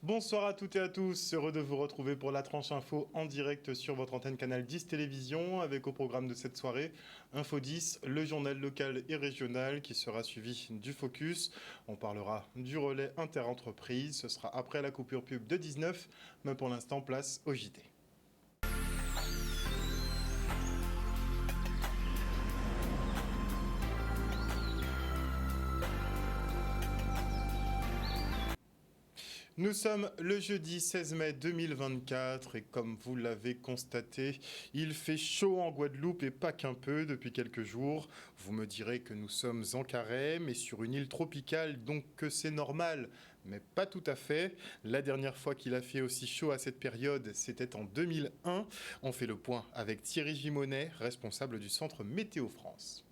Bonsoir à toutes et à tous, heureux de vous retrouver pour la tranche info en direct sur votre antenne Canal 10 Télévision avec au programme de cette soirée Info 10, le journal local et régional qui sera suivi du Focus. On parlera du relais interentreprise, ce sera après la coupure pub de 19, mais pour l'instant place au JT. Nous sommes le jeudi 16 mai 2024 et comme vous l'avez constaté, il fait chaud en Guadeloupe et pas qu'un peu depuis quelques jours. Vous me direz que nous sommes en Carême et sur une île tropicale, donc que c'est normal, mais pas tout à fait. La dernière fois qu'il a fait aussi chaud à cette période, c'était en 2001. On fait le point avec Thierry Gimonet, responsable du Centre Météo France.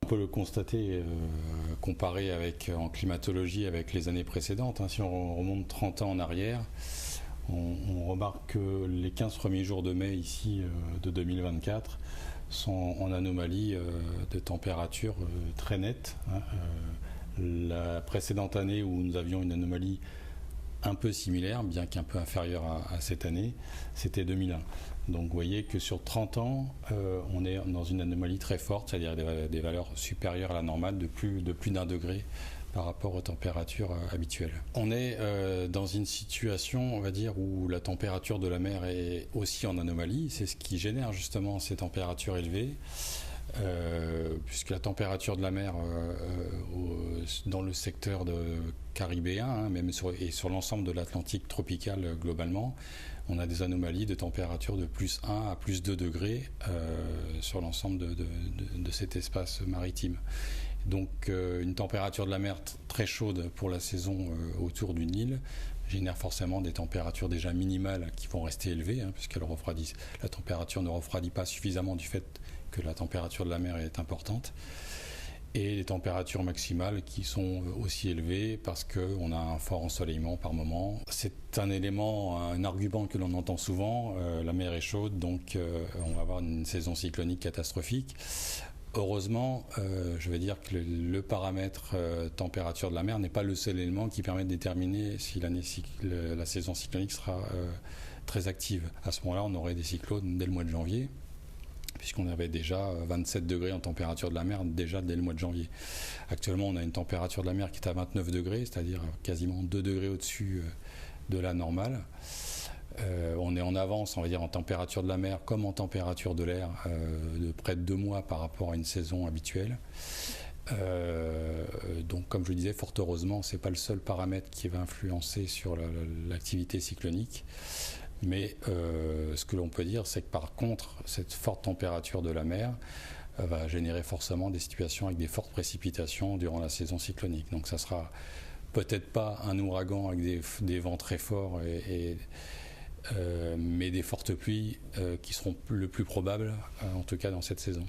On peut le constater comparé en climatologie avec les années précédentes. Si on remonte 30 ans en arrière, on remarque que les 15 premiers jours de mai ici de 2024 sont en anomalie de température très nette. La précédente année où nous avions une anomalie un peu similaire, bien qu'un peu inférieure à cette année, c'était 2001. Donc vous voyez que sur 30 ans, on est dans une anomalie très forte, c'est-à-dire des valeurs supérieures à la normale de plus d'un degré par rapport aux températures habituelles. On est dans une situation, on va dire, où la température de la mer est aussi en anomalie. C'est ce qui génère justement ces températures élevées. Puisque la température de la mer dans le secteur caribéen, même sur l'ensemble de l'Atlantique tropical globalement, on a des anomalies de température de plus 1 à plus 2 degrés sur l'ensemble de cet espace maritime. Donc une température de la mer très chaude pour la saison autour d'une île génère forcément des températures déjà minimales qui vont rester élevées, puisqu'elle refroidit. La température ne refroidit pas suffisamment du fait que la température de la mer est importante. Et les températures maximales qui sont aussi élevées parce qu'on a un fort ensoleillement par moment. C'est un élément, un argument que l'on entend souvent, la mer est chaude, donc on va avoir une saison cyclonique catastrophique. Heureusement, je veux dire que le paramètre température de la mer n'est pas le seul élément qui permet de déterminer si la saison cyclonique sera très active. À ce moment-là, on aurait des cyclones dès le mois de janvier, puisqu'on avait déjà 27 degrés en température de la mer déjà dès le mois de janvier. Actuellement, on a une température de la mer qui est à 29 degrés, c'est-à-dire quasiment 2 degrés au-dessus de la normale. On est en avance, on va dire, en température de la mer comme en température de l'air de près de 2 mois par rapport à une saison habituelle. Donc, comme je le disais, fort heureusement, ce n'est pas le seul paramètre qui va influencer sur l'activité cyclonique. Mais ce que l'on peut dire, c'est que par contre, cette forte température de la mer va générer forcément des situations avec des fortes précipitations durant la saison cyclonique. Donc ça sera peut-être pas un ouragan avec des vents très forts, mais des fortes pluies qui seront le plus probables, en tout cas dans cette saison.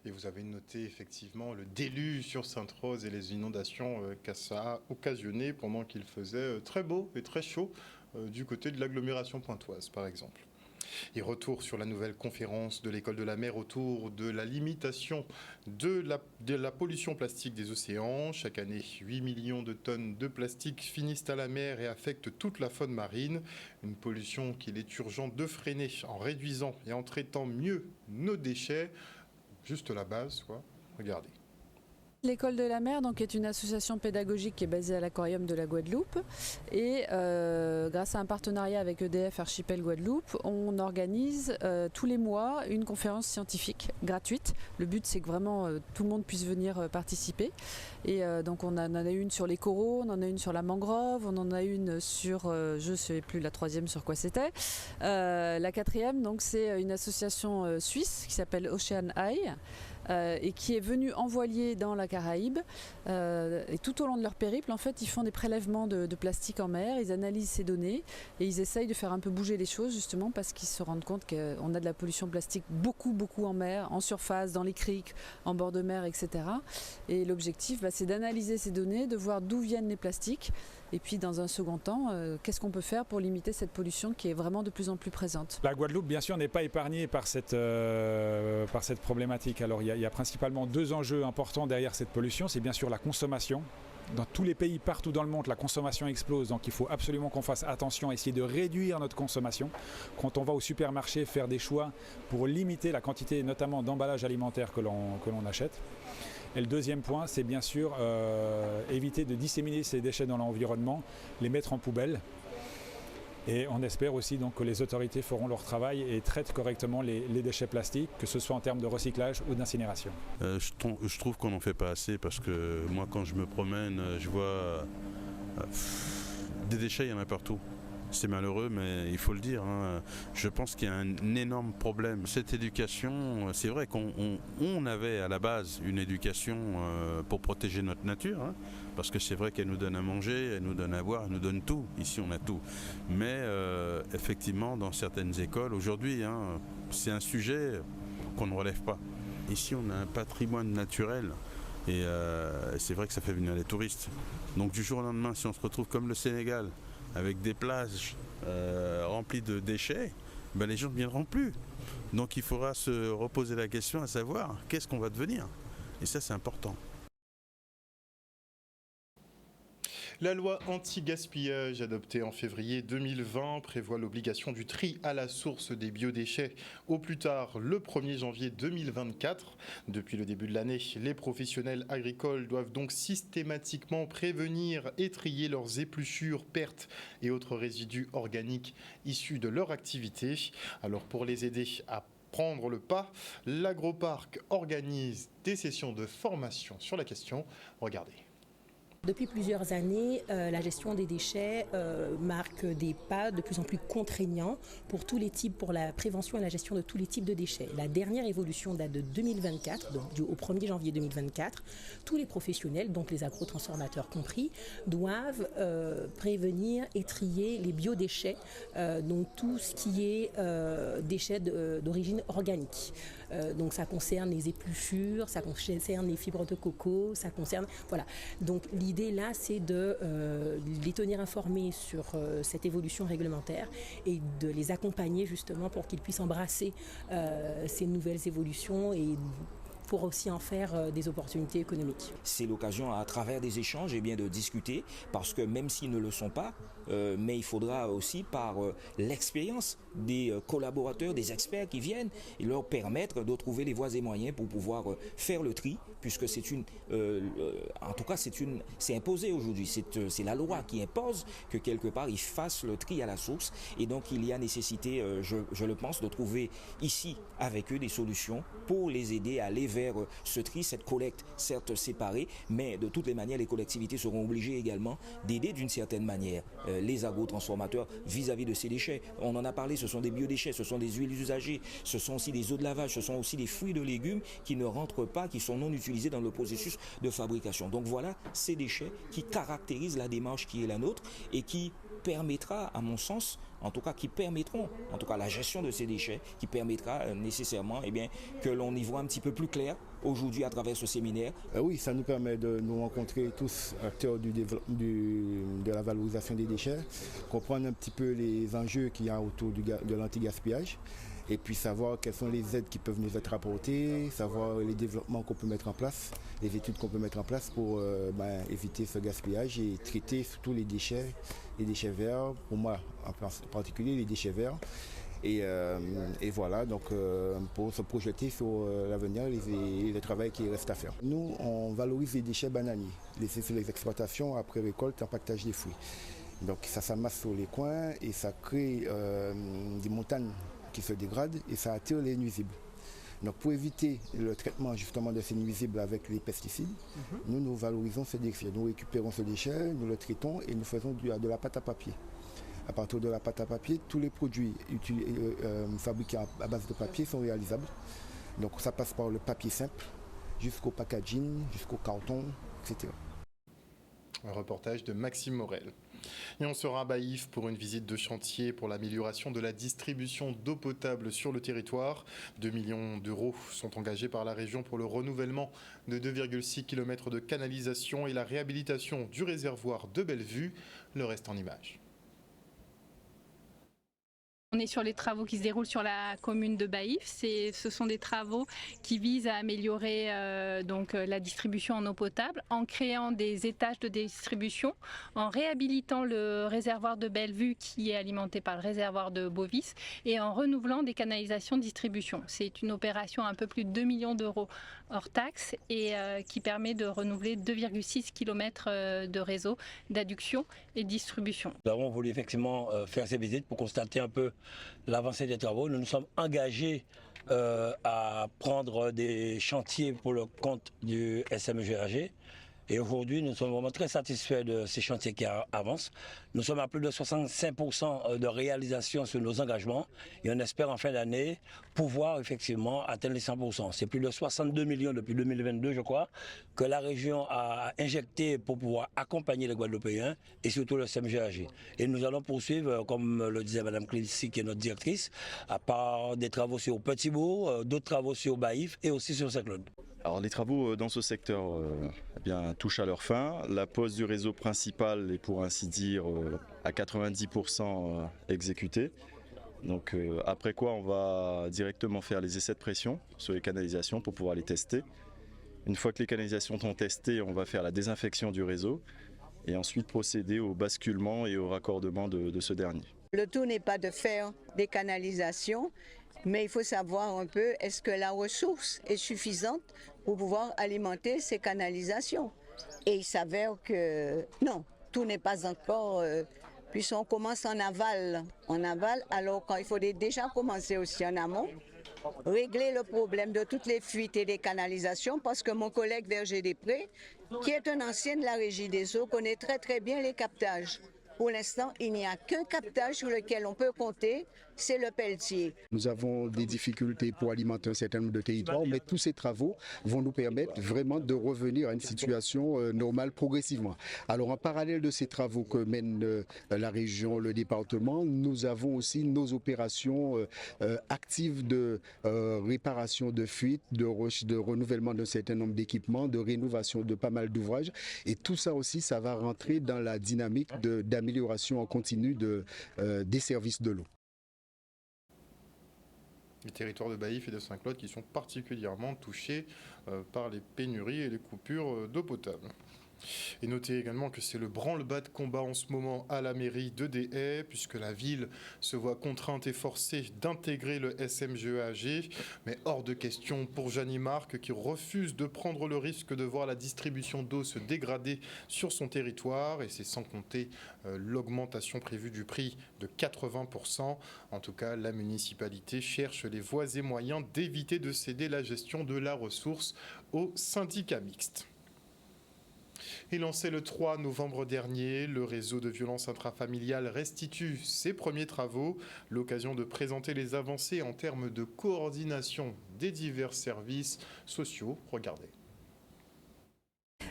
Et vous avez noté effectivement le déluge sur Sainte-Rose et les inondations que ça a occasionné pendant qu'il faisait très beau et très chaud du côté de l'agglomération pointoise par exemple. Et retour sur la nouvelle conférence de l'École de la mer autour de la limitation de la pollution plastique des océans. Chaque année, 8 millions de tonnes de plastique finissent à la mer et affectent toute la faune marine. Une pollution qu'il est urgent de freiner en réduisant et en traitant mieux nos déchets. Juste la base, quoi. Regardez. L'École de la mer donc, est une association pédagogique qui est basée à l'Aquarium de la Guadeloupe et grâce à un partenariat avec EDF Archipel Guadeloupe, on organise tous les mois une conférence scientifique gratuite. Le but c'est que vraiment tout le monde puisse venir participer et donc on en a une sur les coraux, on en a une sur la mangrove, on en a une sur, je ne sais plus la troisième sur quoi c'était. La quatrième donc c'est une association suisse qui s'appelle Ocean Eye. Et qui est venu en voilier dans la Caraïbe et tout au long de leur périple en fait ils font des prélèvements de plastique en mer, ils analysent ces données et ils essayent de faire un peu bouger les choses justement parce qu'ils se rendent compte qu'on a de la pollution plastique beaucoup en mer, en surface, dans les criques, en bord de mer, etc. Et l'objectif c'est d'analyser ces données, de voir d'où viennent les plastiques et puis dans un second temps qu'est-ce qu'on peut faire pour limiter cette pollution qui est vraiment de plus en plus présente. La Guadeloupe bien sûr n'est pas épargnée par cette problématique. Alors il y a principalement 2 enjeux importants derrière cette pollution, c'est bien sûr la consommation dans tous les pays, partout dans le monde, la consommation explose. Donc il faut absolument qu'on fasse attention, essayer de réduire notre consommation. Quand on va au supermarché, faire des choix pour limiter la quantité, notamment d'emballage alimentaire que l'on achète. Et le deuxième point, c'est bien sûr éviter de disséminer ces déchets dans l'environnement, les mettre en poubelle. Et on espère aussi donc que les autorités feront leur travail et traitent correctement les déchets plastiques, que ce soit en termes de recyclage ou d'incinération. Je trouve qu'on n'en fait pas assez parce que moi quand je me promène, je vois des déchets, il y en a partout. C'est malheureux, mais il faut le dire. Je pense qu'il y a un énorme problème. Cette éducation, c'est vrai qu'on avait à la base une éducation pour protéger notre nature, parce que c'est vrai qu'elle nous donne à manger, elle nous donne à boire, elle nous donne tout. Ici, on a tout. Mais effectivement, dans certaines écoles, aujourd'hui, c'est un sujet qu'on ne relève pas. Ici, on a un patrimoine naturel. Et c'est vrai que ça fait venir les touristes. Donc du jour au lendemain, si on se retrouve comme le Sénégal, avec des plages remplies de déchets, les gens ne viendront plus. Donc il faudra se reposer la question à savoir qu'est-ce qu'on va devenir. Et ça, c'est important. La loi anti-gaspillage adoptée en février 2020 prévoit l'obligation du tri à la source des biodéchets au plus tard le 1er janvier 2024. Depuis le début de l'année, les professionnels agricoles doivent donc systématiquement prévenir et trier leurs épluchures, pertes et autres résidus organiques issus de leur activité. Alors pour les aider à prendre le pas, l'Agroparc organise des sessions de formation sur la question. Regardez. Depuis plusieurs années, la gestion des déchets marque des pas de plus en plus contraignants pour tous les types, pour la prévention et la gestion de tous les types de déchets. La dernière évolution date de 2024, donc au 1er janvier 2024. Tous les professionnels, donc les agrotransformateurs compris, doivent prévenir et trier les biodéchets, donc tout ce qui est déchets d'origine organique. Donc ça concerne les épluchures, ça concerne les fibres de coco, ça concerne... Voilà. Donc l'idée là, c'est de les tenir informés sur cette évolution réglementaire et de les accompagner justement pour qu'ils puissent embrasser ces nouvelles évolutions et pour aussi en faire des opportunités économiques. C'est l'occasion à travers des échanges de discuter, parce que même s'ils ne le sont pas, mais il faudra aussi par l'expérience des collaborateurs, des experts qui viennent, et leur permettre de trouver les voies et moyens pour pouvoir faire le tri, puisque c'est c'est imposé aujourd'hui, c'est la loi qui impose que quelque part ils fassent le tri à la source, et donc il y a nécessité, je le pense, de trouver ici avec eux des solutions pour les aider à aller vers ce tri, cette collecte certes séparée, mais de toutes les manières les collectivités seront obligées également d'aider d'une certaine manière les agrotransformateurs vis-à-vis de ces déchets. On en a parlé, ce sont des biodéchets, ce sont des huiles usagées, ce sont aussi des eaux de lavage, ce sont aussi des fruits de légumes qui ne rentrent pas, qui sont non utilisés dans le processus de fabrication. Donc voilà ces déchets qui caractérisent la démarche qui est la nôtre et qui permettra, à mon sens, en tout cas qui permettront, en tout cas la gestion de ces déchets, qui permettra nécessairement que l'on y voit un petit peu plus clair aujourd'hui à travers ce séminaire. Oui, ça nous permet de nous rencontrer tous acteurs de la valorisation des déchets, comprendre un petit peu les enjeux qu'il y a autour de l'anti-gaspillage, et puis savoir quelles sont les aides qui peuvent nous être apportées, savoir les développements qu'on peut mettre en place, les études qu'on peut mettre en place pour éviter ce gaspillage et traiter surtout les déchets verts, pour moi en particulier les déchets verts. Et voilà, donc pour se projeter sur l'avenir et le travail qui reste à faire. Nous, on valorise les déchets bananiers, laissés sur les exploitations après récolte et empaquetage des fruits. Donc ça s'amasse sur les coins et ça crée des montagnes qui se dégradent et ça attire les nuisibles. Donc pour éviter le traitement justement de ces nuisibles avec les pesticides, nous valorisons ce déchet. Nous récupérons ce déchet, nous le traitons et nous faisons de la pâte à papier. À partir de la pâte à papier, tous les produits fabriqués à base de papier sont réalisables. Donc ça passe par le papier simple, jusqu'au packaging, jusqu'au carton, etc. Un reportage de Maxime Morel. Et on sera à Baïf pour une visite de chantier pour l'amélioration de la distribution d'eau potable sur le territoire. 2 millions d'euros sont engagés par la région pour le renouvellement de 2,6 km de canalisation et la réhabilitation du réservoir de Bellevue. Le reste en images. On est sur les travaux qui se déroulent sur la commune de Baïf. Ce sont des travaux qui visent à améliorer la distribution en eau potable en créant des étages de distribution, en réhabilitant le réservoir de Bellevue qui est alimenté par le réservoir de Bovis et en renouvelant des canalisations de distribution. C'est une opération à un peu plus de 2 millions d'euros hors taxes et qui permet de renouveler 2,6 km de réseau d'adduction et de distribution. Nous avons voulu effectivement faire ces visites pour constater un peu l'avancée des travaux. Nous nous sommes engagés à prendre des chantiers pour le compte du SMGAG. Et aujourd'hui, nous sommes vraiment très satisfaits de ces chantiers qui avancent. Nous sommes à plus de 65% de réalisation sur nos engagements et on espère en fin d'année pouvoir effectivement atteindre les 100%. C'est plus de 62 millions depuis 2022, je crois, que la région a injecté pour pouvoir accompagner les Guadeloupéens et surtout le SMGAG. Et nous allons poursuivre, comme le disait Mme Clécy, qui est notre directrice, à part des travaux sur Petit-Bourg, d'autres travaux sur Baïf et aussi sur Saint-Claude. Alors les travaux dans ce secteur touchent à leur fin. La pose du réseau principal est pour ainsi dire à 90% exécutée. Donc après quoi on va directement faire les essais de pression sur les canalisations pour pouvoir les tester. Une fois que les canalisations sont testées, on va faire la désinfection du réseau et ensuite procéder au basculement et au raccordement de ce dernier. Le tout n'est pas de faire des canalisations, mais il faut savoir un peu, est-ce que la ressource est suffisante pour pouvoir alimenter ces canalisations? Et il s'avère que non, tout n'est pas encore, puisqu'on commence en aval, alors quand il faut déjà commencer aussi en amont, régler le problème de toutes les fuites et des canalisations, parce que mon collègue Verger-Després, qui est un ancien de la Régie des eaux, connaît très très bien les captages. Pour l'instant, il n'y a qu'un captage sur lequel on peut compter, c'est le Pelletier. Nous avons des difficultés pour alimenter un certain nombre de territoires, mais tous ces travaux vont nous permettre vraiment de revenir à une situation normale progressivement. Alors en parallèle de ces travaux que mène la région, le département, nous avons aussi nos opérations actives de réparation de fuites, de renouvellement d'un certain nombre d'équipements, de rénovation de pas mal d'ouvrages. Et tout ça aussi, ça va rentrer dans la dynamique d'amélioration en continu des services de l'eau. Les territoires de Baïf et de Saint-Claude qui sont particulièrement touchés par les pénuries et les coupures d'eau potable. Et notez également que c'est le branle-bas de combat en ce moment à la mairie de Des Haies, puisque la ville se voit contrainte et forcée d'intégrer le SMGAG, mais hors de question pour Jeannie Marc, qui refuse de prendre le risque de voir la distribution d'eau se dégrader sur son territoire, et c'est sans compter l'augmentation prévue du prix de 80%. En tout cas, la municipalité cherche les voies et moyens d'éviter de céder la gestion de la ressource aux syndicats mixtes. Et lancé le 3 novembre dernier, le réseau de violences intrafamiliales restitue ses premiers travaux, l'occasion de présenter les avancées en termes de coordination des divers services sociaux. Regardez.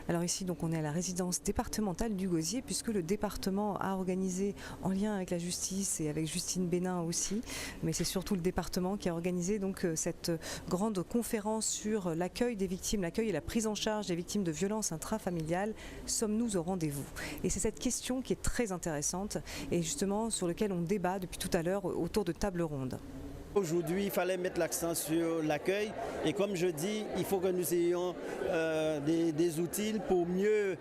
Alors ici, donc, on est à la résidence départementale du Gosier, puisque le département a organisé, en lien avec la justice et avec Justine Bénin aussi, mais c'est surtout le département qui a organisé donc cette grande conférence sur l'accueil des victimes, l'accueil et la prise en charge des victimes de violences intrafamiliales. Sommes-nous au rendez-vous? Et c'est cette question qui est très intéressante et justement sur laquelle on débat depuis tout à l'heure autour de tables rondes. Aujourd'hui, il fallait mettre l'accent sur l'accueil et comme je dis, il faut que nous ayons des outils pour mieux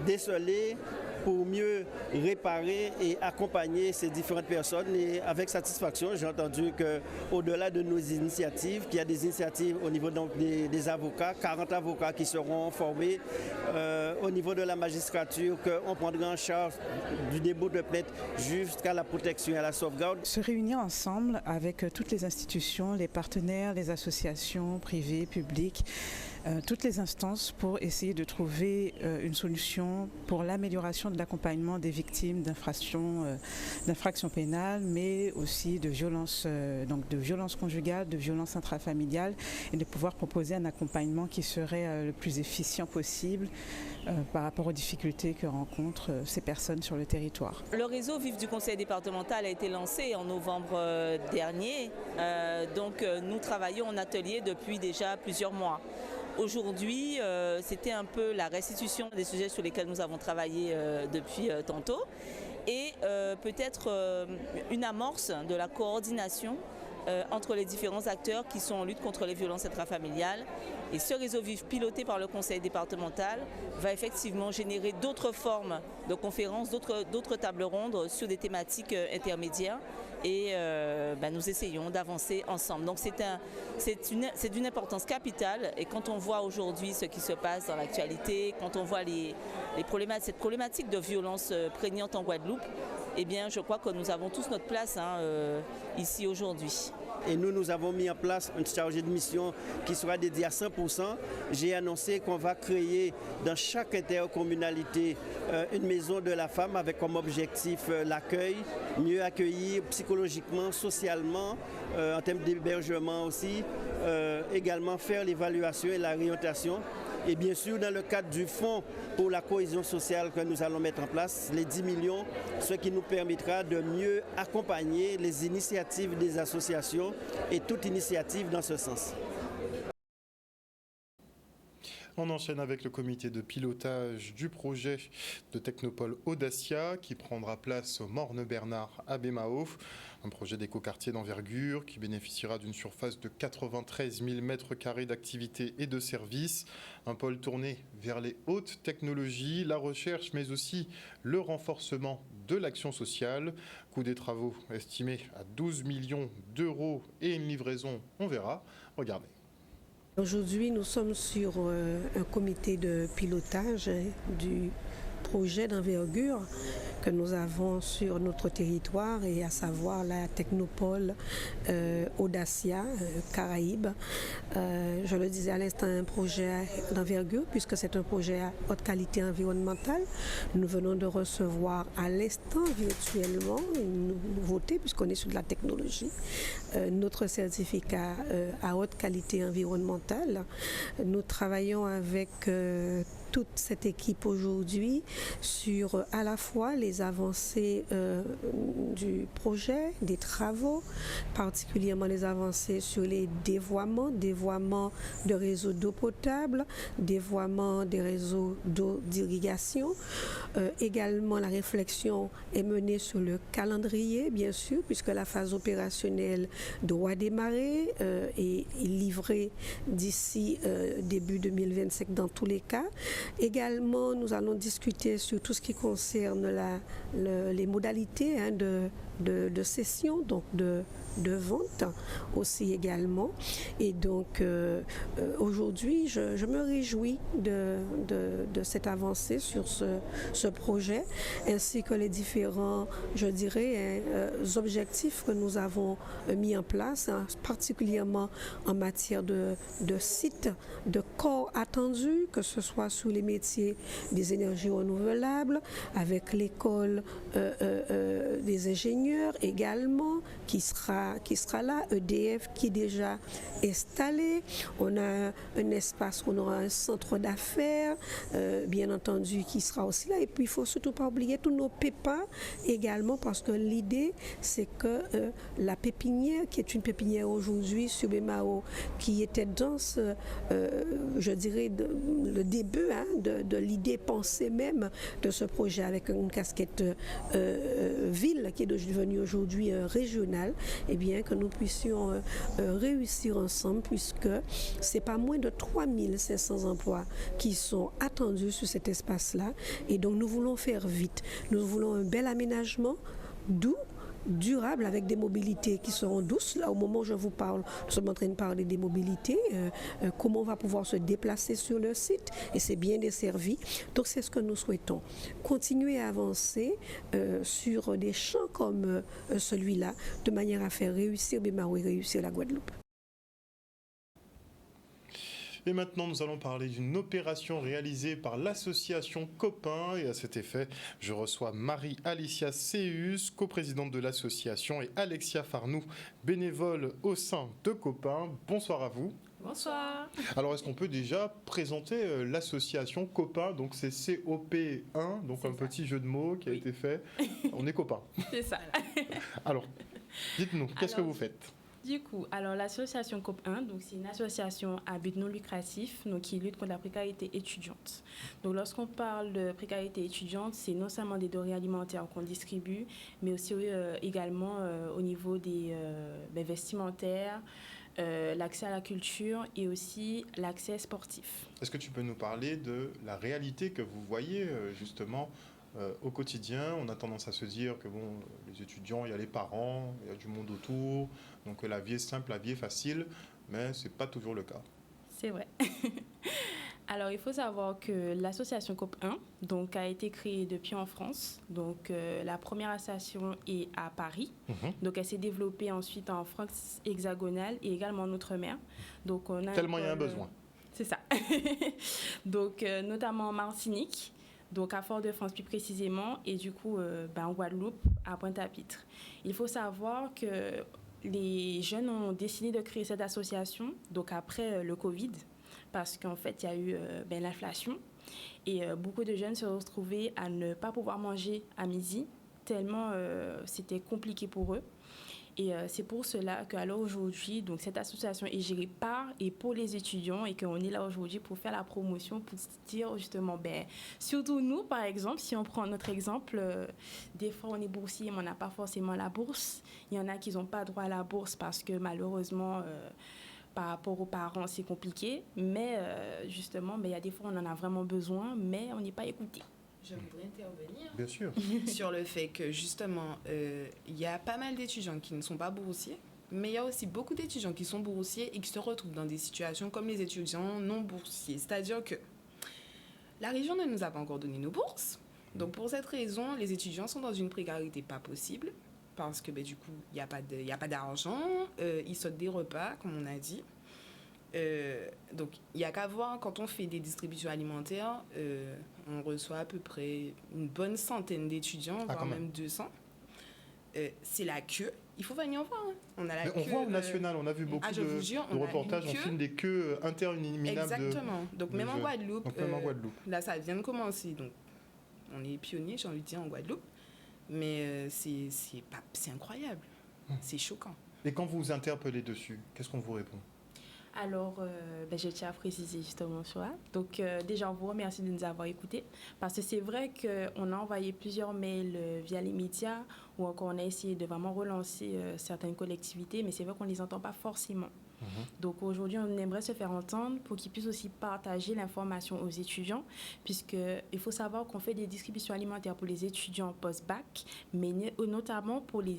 déceler, pour mieux réparer et accompagner ces différentes personnes. Et avec satisfaction, j'ai entendu qu'au-delà de nos initiatives, qu'il y a des initiatives au niveau donc des avocats, 40 avocats qui seront formés, au niveau de la magistrature, qu'on prendra en charge du dépôt de plainte jusqu'à la protection et à la sauvegarde. Se réunir ensemble avec toutes les institutions, les partenaires, les associations privées, publiques, toutes les instances pour essayer de trouver une solution pour l'amélioration de l'accompagnement des victimes d'infractions pénales, mais aussi de violences conjugales, de violences intrafamiliales, et de pouvoir proposer un accompagnement qui serait le plus efficient possible par rapport aux difficultés que rencontrent ces personnes sur le territoire. Le réseau Vif du Conseil départemental a été lancé en novembre dernier, donc nous travaillons en atelier depuis déjà plusieurs mois. Aujourd'hui, c'était un peu la restitution des sujets sur lesquels nous avons travaillé depuis tantôt. et peut-être une amorce de la coordination entre les différents acteurs qui sont en lutte contre les violences intrafamiliales. Et ce réseau VIV piloté par le conseil départemental va effectivement générer d'autres formes de conférences, d'autres tables rondes sur des thématiques intermédiaires. Et nous essayons d'avancer ensemble. Donc c'est d'une importance capitale. Et quand on voit aujourd'hui ce qui se passe dans l'actualité, quand on voit cette problématique de violence prégnante en Guadeloupe, eh bien, je crois que nous avons tous notre place ici aujourd'hui. Et nous avons mis en place une chargée de mission qui sera dédiée à 100%. J'ai annoncé qu'on va créer dans chaque intercommunalité une maison de la femme avec comme objectif l'accueil, mieux accueillir psychologiquement, socialement, en termes d'hébergement aussi, également faire l'évaluation et la réorientation. Et bien sûr, dans le cadre du fonds pour la cohésion sociale que nous allons mettre en place, les 10 millions, ce qui nous permettra de mieux accompagner les initiatives des associations et toute initiative dans ce sens. On enchaîne avec le comité de pilotage du projet de Technopole Audacia qui prendra place au Morne-Bernard à Bémao. Un projet d'écoquartier d'envergure qui bénéficiera d'une surface de 93 000 m² d'activité et de services. Un pôle tourné vers les hautes technologies, la recherche, mais aussi le renforcement de l'action sociale. Coût des travaux estimé à 12 millions d'euros et une livraison, on verra. Regardez. Aujourd'hui, nous sommes sur un comité de pilotage du projet d'envergure que nous avons sur notre territoire, et à savoir la Technopole Audacia Caraïbes. Je le disais à l'instant, un projet d'envergure puisque c'est un projet à haute qualité environnementale. Nous venons de recevoir à l'instant virtuellement une nouveauté puisqu'on est sur de la technologie, notre certificat à haute qualité environnementale. Nous travaillons avec toute cette équipe aujourd'hui sur à la fois les avancées du projet, des travaux, particulièrement les avancées sur les dévoiements de réseaux d'eau potable, dévoiements des réseaux d'eau d'irrigation. Également, la réflexion est menée sur le calendrier, bien sûr, puisque la phase opérationnelle doit démarrer et livrer d'ici début 2025 dans tous les cas. Également, nous allons discuter sur tout ce qui concerne les modalités de cession, donc de vente aussi également. Et donc aujourd'hui, je me réjouis de cette avancée sur ce projet, ainsi que les différents, je dirais, objectifs que nous avons mis en place, particulièrement en matière de sites, de corps attendus, que ce soit sous les métiers des énergies renouvelables, avec l'école des ingénieurs également, qui sera là, EDF qui est déjà installé. On a un espace, on aura un centre d'affaires, bien entendu, qui sera aussi là. Et puis, il ne faut surtout pas oublier tous nos pépins également, parce que l'idée, c'est que la pépinière, qui est une pépinière aujourd'hui sur Bémao, qui était dans je dirais, le début de l'idée pensée même de ce projet, avec une casquette ville qui est devenue aujourd'hui régionale, et bien que nous puissions réussir ensemble, puisque c'est pas moins de 3500 emplois qui sont attendus sur cet espace-là, et donc nous voulons faire vite. Nous voulons un bel aménagement doux, durable, avec des mobilités qui seront douces. Là, au moment où je vous parle, nous sommes en train de parler des mobilités, comment on va pouvoir se déplacer sur le site, et c'est bien desservi. Donc c'est ce que nous souhaitons. Continuer à avancer sur des champs comme celui-là, de manière à faire réussir Bémao et réussir la Guadeloupe. Et maintenant, nous allons parler d'une opération réalisée par l'association Copain. Et à cet effet, je reçois Marie-Alicia Seus, coprésidente de l'association, et Alexia Farnou, bénévole au sein de Copain. Bonsoir à vous. Bonsoir. Alors, est-ce qu'on peut déjà présenter l'association Copain? Donc, c'est COP1, donc un petit jeu de mots qui a été fait. On est copains. C'est ça. Alors, dites-nous, qu'est-ce que vous faites? Du coup, alors l'association COP1, donc c'est une association à but non lucratif, donc qui lutte contre la précarité étudiante. Donc lorsqu'on parle de précarité étudiante, c'est non seulement des denrées alimentaires qu'on distribue, mais aussi également au niveau des vestimentaires, l'accès à la culture et aussi l'accès sportif. Est-ce que tu peux nous parler de la réalité que vous voyez justement au quotidien? On a tendance à se dire que bon, les étudiants, il y a les parents, il y a du monde autour, donc la vie est simple, la vie est facile, mais ce n'est pas toujours le cas. C'est vrai. Alors, il faut savoir que l'association COP1 donc, a été créée depuis en France. Donc, la première association est à Paris. Donc, elle s'est développée ensuite en France hexagonale et également en Outre-mer. Donc, on a tellement il y a un besoin. C'est ça. Donc, notamment en Martinique, donc à Fort-de-France plus précisément, et du coup, en Guadeloupe, à Pointe-à-Pitre. Il faut savoir que les jeunes ont décidé de créer cette association, donc après le Covid, parce qu'en fait, il y a eu l'inflation et beaucoup de jeunes se sont retrouvés à ne pas pouvoir manger à midi, tellement c'était compliqué pour eux. Et c'est pour cela qu'à l'heure aujourd'hui, donc cette association est gérée par et pour les étudiants et qu'on est là aujourd'hui pour faire la promotion, pour dire justement, surtout nous, par exemple, si on prend notre exemple, des fois on est boursier, mais on n'a pas forcément la bourse. Il y en a qui n'ont pas droit à la bourse parce que malheureusement, par rapport aux parents, c'est compliqué. Mais justement, il y a des fois on en a vraiment besoin, mais on n'est pas écouté. Je voudrais intervenir Bien sûr. sur le fait que justement, il y a pas mal d'étudiants qui ne sont pas boursiers, mais il y a aussi beaucoup d'étudiants qui sont boursiers et qui se retrouvent dans des situations comme les étudiants non boursiers. C'est-à-dire que la région ne nous a pas encore donné nos bourses. Donc pour cette raison, les étudiants sont dans une précarité pas possible parce que du coup, il n'y a pas d'argent, ils sautent des repas, comme on a dit. Donc, il n'y a qu'à voir, quand on fait des distributions alimentaires, on reçoit à peu près une bonne centaine d'étudiants, voire même 200. C'est la queue. Il faut venir voir. Hein. On a la queue. On voit au national, on a vu beaucoup de reportages, on filme des queues interminables. Exactement. Donc, même en Guadeloupe, là, ça vient de commencer. Donc, on est pionniers, j'ai envie de dire, en Guadeloupe. Mais c'est incroyable. C'est choquant. Et quand vous vous interpellez dessus, qu'est-ce qu'on vous répond ? Alors, je tiens à préciser justement sur ça. Donc, déjà, on vous remercie de nous avoir écoutés parce que c'est vrai qu'on a envoyé plusieurs mails via les médias ou encore on a essayé de vraiment relancer certaines collectivités, mais c'est vrai qu'on ne les entend pas forcément. Donc aujourd'hui, on aimerait se faire entendre pour qu'ils puissent aussi partager l'information aux étudiants, puisqu'il faut savoir qu'on fait des distributions alimentaires pour les étudiants post-bac, mais notamment pour les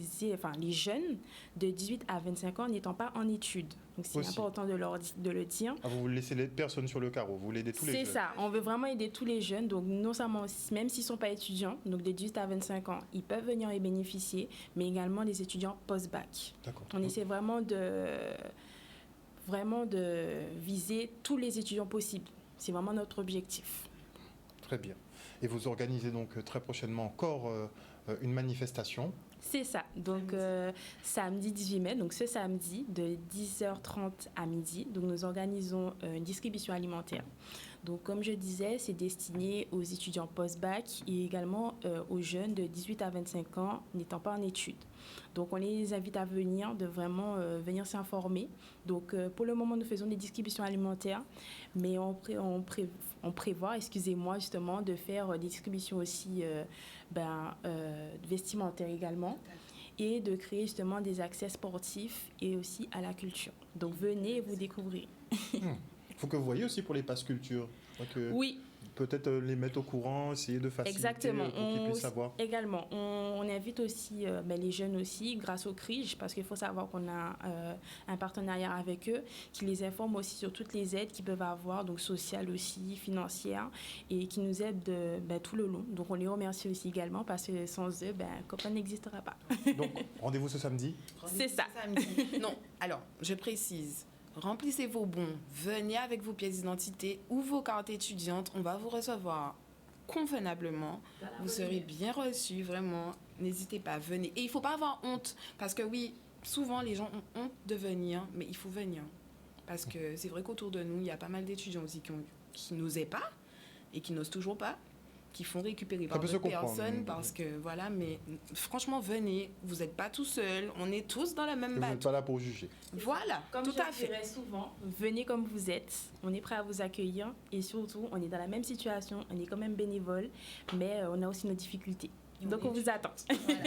jeunes de 18 à 25 ans n'étant pas en études. Donc c'est important de le dire. Ah, vous laissez les personnes sur le carreau, vous voulez aider tous les jeunes. C'est ça, on veut vraiment aider tous les jeunes, donc non seulement, même s'ils ne sont pas étudiants, donc de 18 à 25 ans, ils peuvent venir y bénéficier, mais également les étudiants post-bac. On essaie vraiment de viser tous les étudiants possibles. C'est vraiment notre objectif. Très bien. Et vous organisez donc très prochainement encore une manifestation. C'est ça. Donc samedi 18 mai, donc ce samedi de 10h30 à midi, donc nous organisons une distribution alimentaire. Donc comme je disais, c'est destiné aux étudiants post-bac et également aux jeunes de 18 à 25 ans n'étant pas en études. Donc on les invite à venir, de vraiment venir s'informer. Donc pour le moment, nous faisons des distributions alimentaires, mais on prévoit, justement, de faire des distributions aussi vestimentaires également et de créer justement des accès sportifs et aussi à la culture. Donc venez et vous découvrir. Il faut que vous voyez aussi pour les passes culture. Oui. Peut-être les mettre au courant, essayer de faciliter pour qu'ils puissent savoir. Également, on invite aussi les jeunes aussi grâce au CRIJ, parce qu'il faut savoir qu'on a un partenariat avec eux qui les informe aussi sur toutes les aides qu'ils peuvent avoir, donc sociales aussi, financières, et qui nous aident tout le long. Donc on les remercie aussi également parce que sans eux, COP1 n'existera pas. Donc rendez-vous ce samedi. C'est ça. Non, alors je précise. Remplissez vos bons, venez avec vos pièces d'identité ou vos cartes étudiantes. On va vous recevoir convenablement. Vous serez bien reçus, vraiment. N'hésitez pas, venez. Et il ne faut pas avoir honte. Parce que oui, souvent les gens ont honte de venir, mais il faut venir. Parce que c'est vrai qu'autour de nous, il y a pas mal d'étudiants aussi qui n'osaient pas et qui n'osent toujours pas. qui font récupérer par d'autres personnes parce que voilà, mais franchement venez, vous n'êtes pas tout seul, on est tous dans la même bateau. Vous n'êtes pas là pour juger. Voilà, comme tout je à fait. dirais souvent, venez comme vous êtes, on est prêt à vous accueillir et surtout on est dans la même situation, on est quand même bénévole, mais on a aussi nos difficultés. Donc on vous attend. Voilà.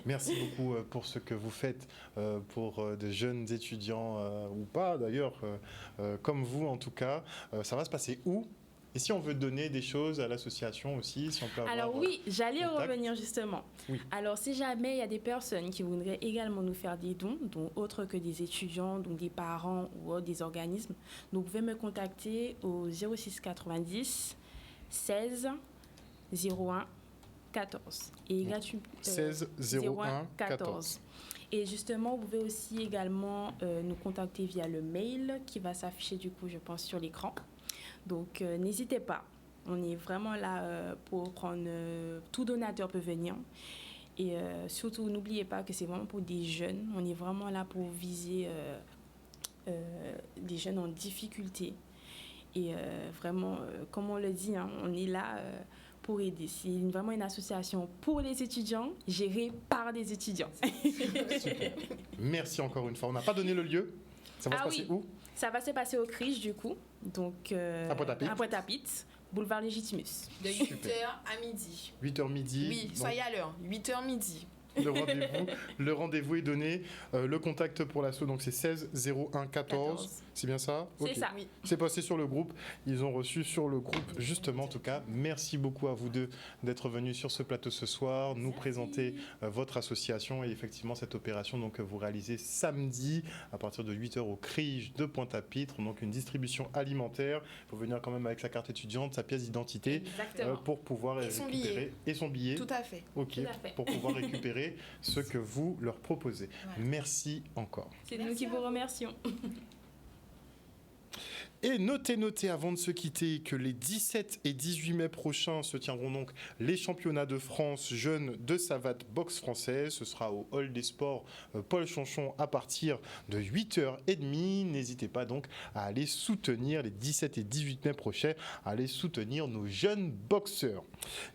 Merci beaucoup pour ce que vous faites pour de jeunes étudiants ou pas d'ailleurs, comme vous en tout cas. Ça va se passer où ? Et si on veut donner des choses à l'association aussi, si on peut avoir... Alors oui, j'allais contact. revenir justement. Oui. Alors si jamais il y a des personnes qui voudraient également nous faire des dons, donc autres que des étudiants, donc des parents ou des organismes, vous pouvez me contacter au 06 90 16 01 14 et gratuit 16 01 14. Et justement, vous pouvez aussi également nous contacter via le mail qui va s'afficher du coup, je pense, sur l'écran. Donc n'hésitez pas, on est vraiment là pour prendre, tout donateur peut venir. Et surtout, n'oubliez pas que c'est vraiment pour des jeunes, on est vraiment là pour viser des jeunes en difficulté. Et vraiment, comme on le dit, hein, on est là pour aider. C'est vraiment une association pour les étudiants, gérée par des étudiants. Super. Merci encore une fois. On n'a pas donné le lieu. Ça va se passer où ? Ça va se passer au CRIJ du coup, donc à Pointe-à-Pitre, boulevard Légitimus. De 8h à midi. 8h midi. Oui, soyez à l'heure, 8h midi. Le rendez-vous est donné. Le contact pour l'assaut, donc c'est 16 01 14. C'est bien ça ? C'est ça. Oui. C'est passé sur le groupe. Ils ont reçu sur le groupe, justement, en tout cas. Merci beaucoup à vous deux d'être venus sur ce plateau ce soir, nous présenter votre association et effectivement cette opération donc, que vous réalisez samedi à partir de 8h au CRIJ de Pointe-à-Pitre. Donc une distribution alimentaire. Il faut venir quand même avec sa carte étudiante, sa pièce d'identité pour pouvoir récupérer. Et son billet. Tout à fait. Ok, Tout à fait. pour pouvoir récupérer ce que vous leur proposez. Voilà. Merci encore. C'est nous qui vous remercions. Et notez avant de se quitter que les 17 et 18 mai prochains se tiendront donc les championnats de France jeunes de savate boxe française. Ce sera au Hall des Sports Paul Chanchon à partir de 8h30. N'hésitez pas donc à aller soutenir les 17 et 18 mai prochains, à aller soutenir nos jeunes boxeurs.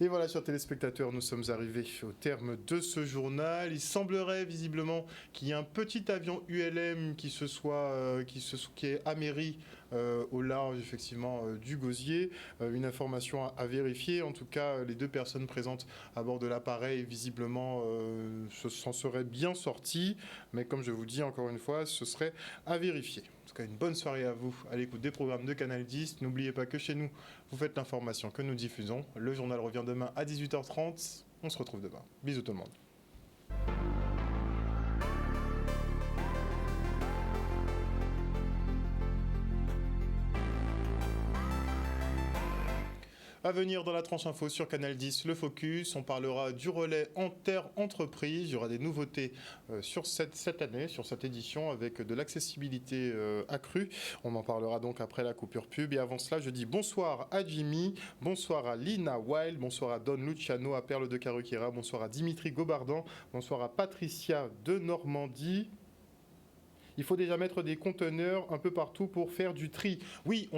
Et voilà, chers téléspectateurs, nous sommes arrivés au terme de ce journal. Il semblerait visiblement qu'il y ait un petit avion ULM qui est améri au large effectivement du Gosier. Une information à vérifier. En tout cas, les deux personnes présentes à bord de l'appareil visiblement s'en seraient bien sorties. Mais comme je vous dis encore une fois, ce serait à vérifier. En tout cas, une bonne soirée à vous à l'écoute des programmes de Canal 10. N'oubliez pas que chez nous, vous faites l'information que nous diffusons. Le journal revient demain à 18h30. On se retrouve demain. Bisous tout le monde. À venir dans la tranche info sur Canal 10, le Focus, on parlera du relais inter-entreprise. Il y aura des nouveautés sur cette année, sur cette édition, avec de l'accessibilité accrue. On en parlera donc après la coupure pub. Et avant cela, je dis bonsoir à Jimmy, bonsoir à Lina Wild, bonsoir à Don Luciano, à Perle de Caruquera, bonsoir à Dimitri Gobardan, bonsoir à Patricia de Normandie. Il faut déjà mettre des conteneurs un peu partout pour faire du tri. Oui,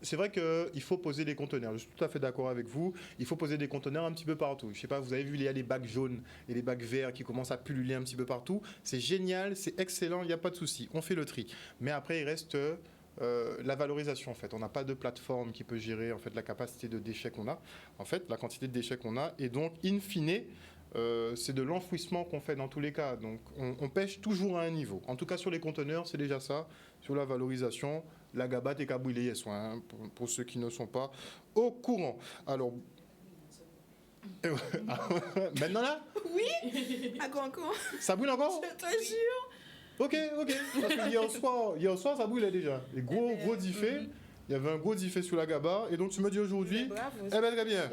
c'est vrai qu'il faut poser des conteneurs. Je suis tout à fait d'accord avec vous. Il faut poser des conteneurs un petit peu partout. Je ne sais pas, vous avez vu, il y a les bacs jaunes et les bacs verts qui commencent à pulluler un petit peu partout. C'est génial, c'est excellent, il n'y a pas de souci. On fait le tri. Mais après, il reste la valorisation en fait. On n'a pas de plateforme qui peut gérer en fait la capacité de déchets qu'on a, en fait, la quantité de déchets qu'on a. Et donc, in fine, c'est de l'enfouissement qu'on fait dans tous les cas. Donc on pêche toujours à un niveau. En tout cas sur les conteneurs, c'est déjà ça. Sur la valorisation, la gabatte et kabouilé, pour ceux qui ne sont pas au courant. Alors, maintenant là ? Oui. À quand ? Ça boule encore ? Je te jure. Ok. Parce que hier soir, ça boulait déjà. Et gros diffé. Il y avait un gros diffé sous la gaba. Et donc, tu me dis aujourd'hui... très bien.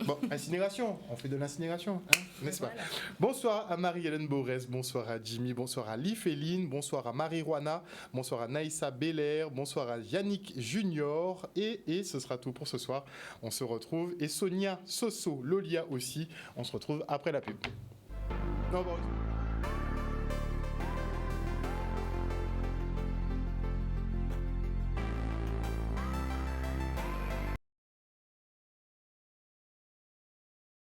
Bon, incinération. On fait de l'incinération, n'est-ce pas ? Voilà. Bonsoir à Marie-Hélène Borès. Bonsoir à Jimmy. Bonsoir à Lifeline. Bonsoir à Marie-Roana. Bonsoir à Naïssa Belair. Bonsoir à Yannick Junior. Et ce sera tout pour ce soir. On se retrouve. Et Sonia Soso, Lolia aussi. On se retrouve après la pub. Non, bon.